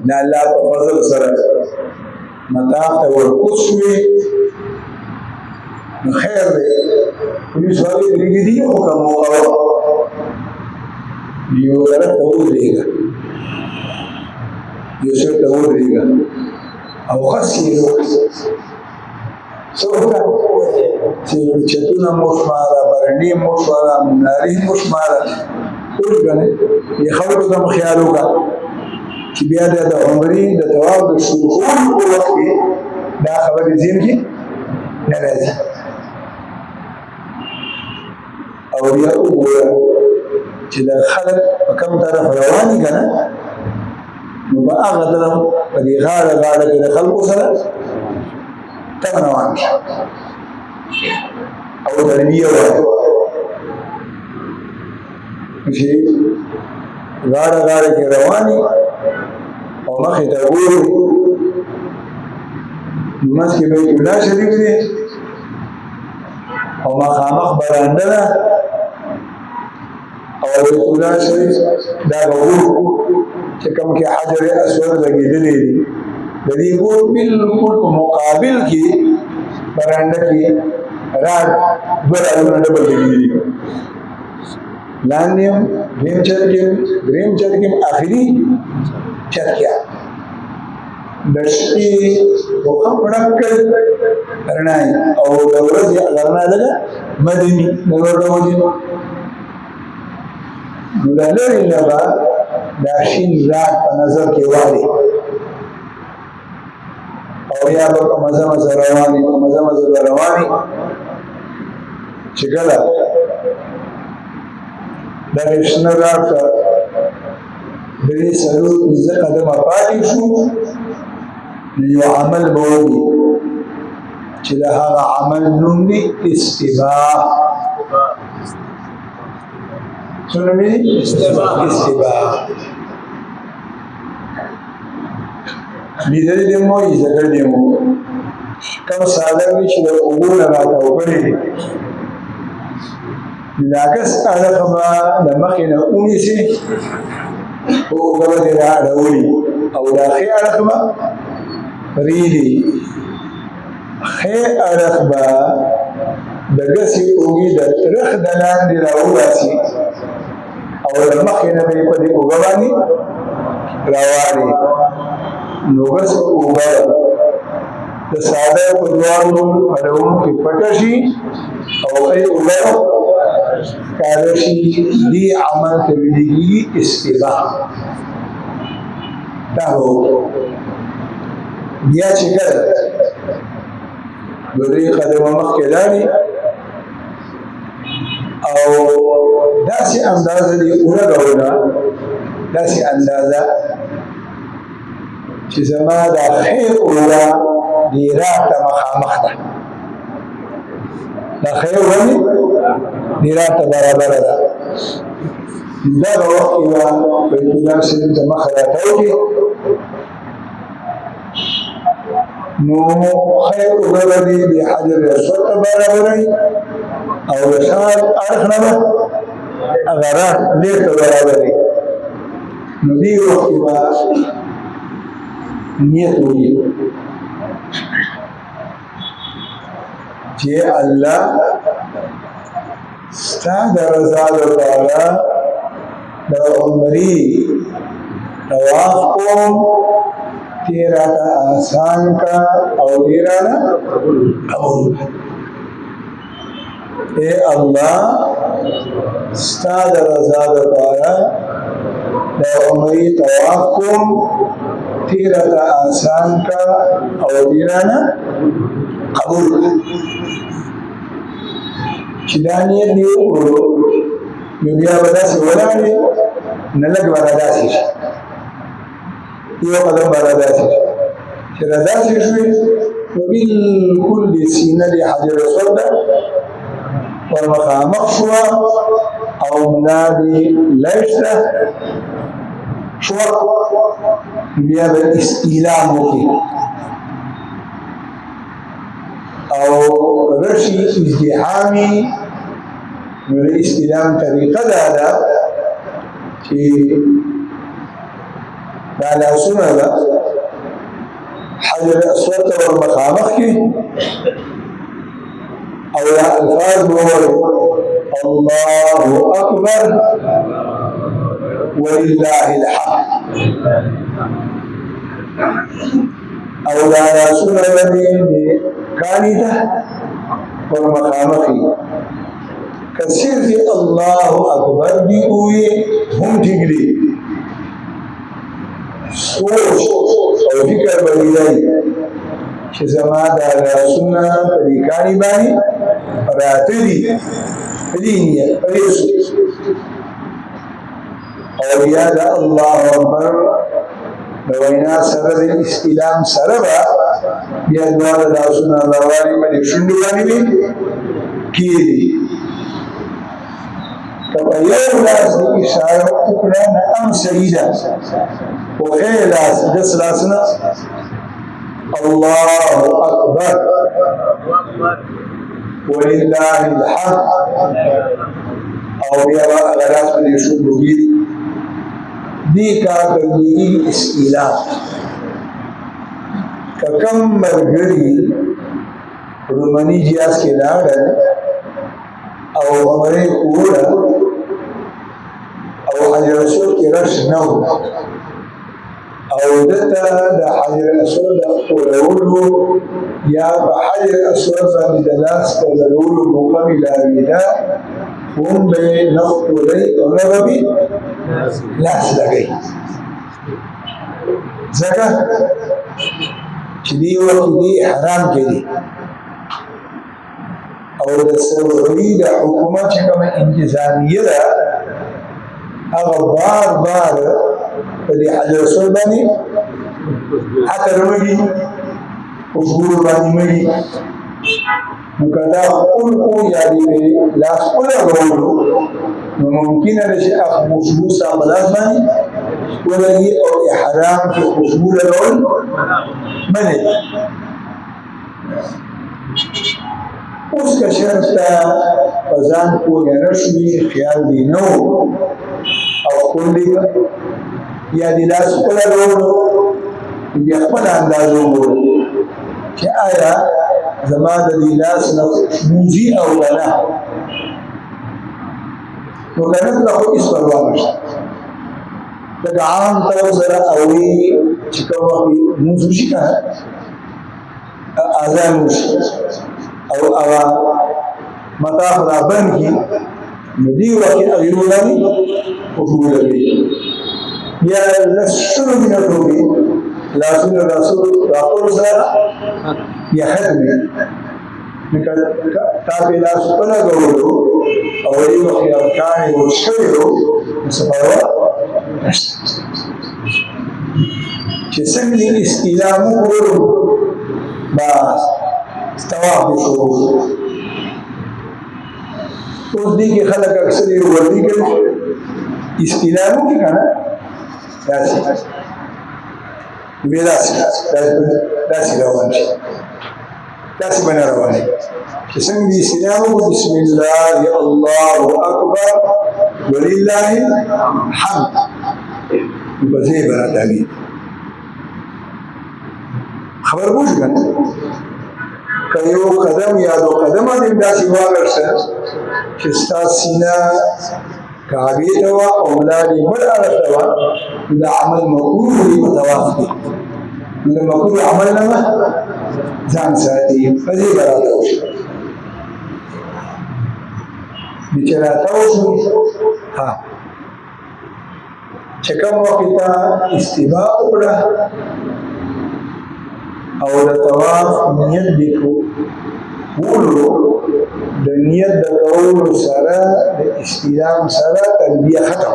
دا الله په فضل سره مطاف ته ورکوز شوې نو خیر دی پولیس والے لګي دي حکم وکړو یو طرف ته ودرېږه یو څه ته ودرېږه او خاص یې څه وکړه چې چتونه مو شماره برنډې مو شماره منارې مو شماره ټول ګڼې د خلکو ته مو خیال وکړه چې بیا د عمرې د طواف د شروع په وخت کې دا خبرې ذهن کې نه راځي او بیا وګوره چې د خلک په کوم طرف روان دي که نه نو په هغه طرف په دې غاړه غاړه کې د خلکو سره تم روان شه او تربیه وکړه چې غاړه غاړه کې روان دي او مخې ته ګوري نماز کې بیت الله شریف دی او مخامخ برانډه ده او بیت الله شریف دا ګور چې کوم کې حجر اسود لګېدلی دی د دې ګور بالکل په مقابل کې برانډه کې رات دوه راتونه ډبل لګېدلي دي لاندې هم درېیم چت کې درېیم چت کې آخري چت کې د شپې وخت پړک رڼايي او د ورځې رڼا لږه مدني د ورځې نو د لرې نه به دا شین ذات په نظر کې والي او یا به په مزه مزه رواني په مزه مزه به رواني چې کله دغه شنه راکړه درې څلور پنځه قدمه پاتې شو یو عمل به وکړي چې د هغه عمل نوم دی استباح څه نوم دی؟ استباح لیدلی دی مو یې ذکر دی مو کوم ساده وي چې د اوبو نه راته وکړی دی د عکس اړخ به د مخې نه ونیسي په اوږه به دې رااړولي او د ښې اړخ به پرېږدي ښې اړخ به د ګسې اوږې د رخ د لاندې راوباسي او د مخې نه به یې په دې اوږه باندې راوالي نو ګسې اوږه د ساده په دواړو اړخونو کې پټه شي او ښې اوږه ښکاره شي دې عمل ته ویل کېږي استباح دا به بیا چې کله دوه درې قدمه مخکې لاړې او داسې اندازه دې ولګوله داسې اندازه چې زما دا ښې اوږه دې راته مخامخ ده دا ښې اوږه مې دې راته برابره ده دغه وخت کې به بیت الله شریف ته مخه راته وکړي نو ښې اوږه به دې د حجر اسود ته برابروي او د شمال اړخ نه به هغه رات لیر ته برابروي نو دې وخت کې به نیت وکړي چې الله ستا د رضا لپاره د عمرې طواف کوم تی راته آسان کا او دی راته قبول کا اے الله ستا د رضا لپاره د عمرې طواف کوم تی راته آسان کا او دی راته قبول کا چې دا نیت دی وکړو نو بیا به داسې ولاړې نه لږ به راداسې شي یو قدم به راداسې شي چې راداسې شوې نو بالکل د سینه د حجر اسود ده ور مخامخ شوه او ملا دې لږ ده شوه بیا به استعلام وکړي او رشي ازدحامي نو د استعلام طریقه دا ده چې دا لاسونه ده حجر اسود ته ورمخامخ کي او دا الفاظ بووي الله اکبر ولله الحمد او دا لاسونه باندې کانی ده ورمخامخي کثیر دی الله اکبر دی ہوئی هم ٹھیکری سوچ او فکر بنی دی چې زما دا لاسونه په دې کانی باندې راته دي دینیه پریسو او بیا دا الله اکبر د وینا سره د استلام سره بیا دواړه لاسونه روانې باندې شونډو باندې کیږي کله یو لاس د اشاره وکړه نه ام سیده او خیر لاس د لاسونه الله اکبر ولله الحمد او بیا غلاس باندې شونډو کیږي دی کار کوي استلام کم مرګري روماني جیاس کې لاړل او عمره کوله او حجر اسود کې رش نو او دته د حجر اسود اولو یا په حجر اسود باندې د لاس په لولو مقام لاویدا هم به نخط لي او نبي لاس لګي ځکه چې دی وخت دی حرام کړي او د سعودي د حکومت چې کومه انتظامیه ده هغه بار په دې حجر اسود باندې حتی رمګي اصول باندې مګي نو کدا خلقو یا دې لاس ولګولو نو ممکن ده چې خوشبو ساملاز باندې ولګي او احرام کې خوشبو لګول منه اوس که شرط فزان کو نشوي خیال دی نو او کلی یا دی لاس ولګولو بیا خپل اندازو وګورو چې آیا زما د لاس نه موزي او نه نو کنه له خو هیڅ پروا نشته د عام طور سره اوی چې کوم موضوع شي کنه اذان او اوا مطاف را بند کی ندی وقت اغیرولانی حکومت لگی یا لسنو منتوگی لاسون رسول راقل سر یا ختمی تابی لاسو پنا گولو او ای وقت ارکانی و شویو سفروا چې څنګه دې استلامو کولو بس طواف دې شروع اوس دې کې خلک اکثر یو ورته کوي استلامو کې کنه داسې داسې روان شي داسې باندې روان شي چې څنګه دې استلامو بسم الله الله اکبر ولله الحمد بزي برادري خبر پوښ کنه کيو قدم یا دو قدم دې داسې واغرسه چې ستاسو سینه کاږي ته او ملالي بل ارته وا دا عمل مقبول دی متوافق دی نو مقبول عمل نه ځان ساتي بزي برادري بچراتاو ها چې کوم وخت ته استباء وکړه او د طواف نیت دې کولو د نیت د کولو سره د استلام سره تلبیه ختم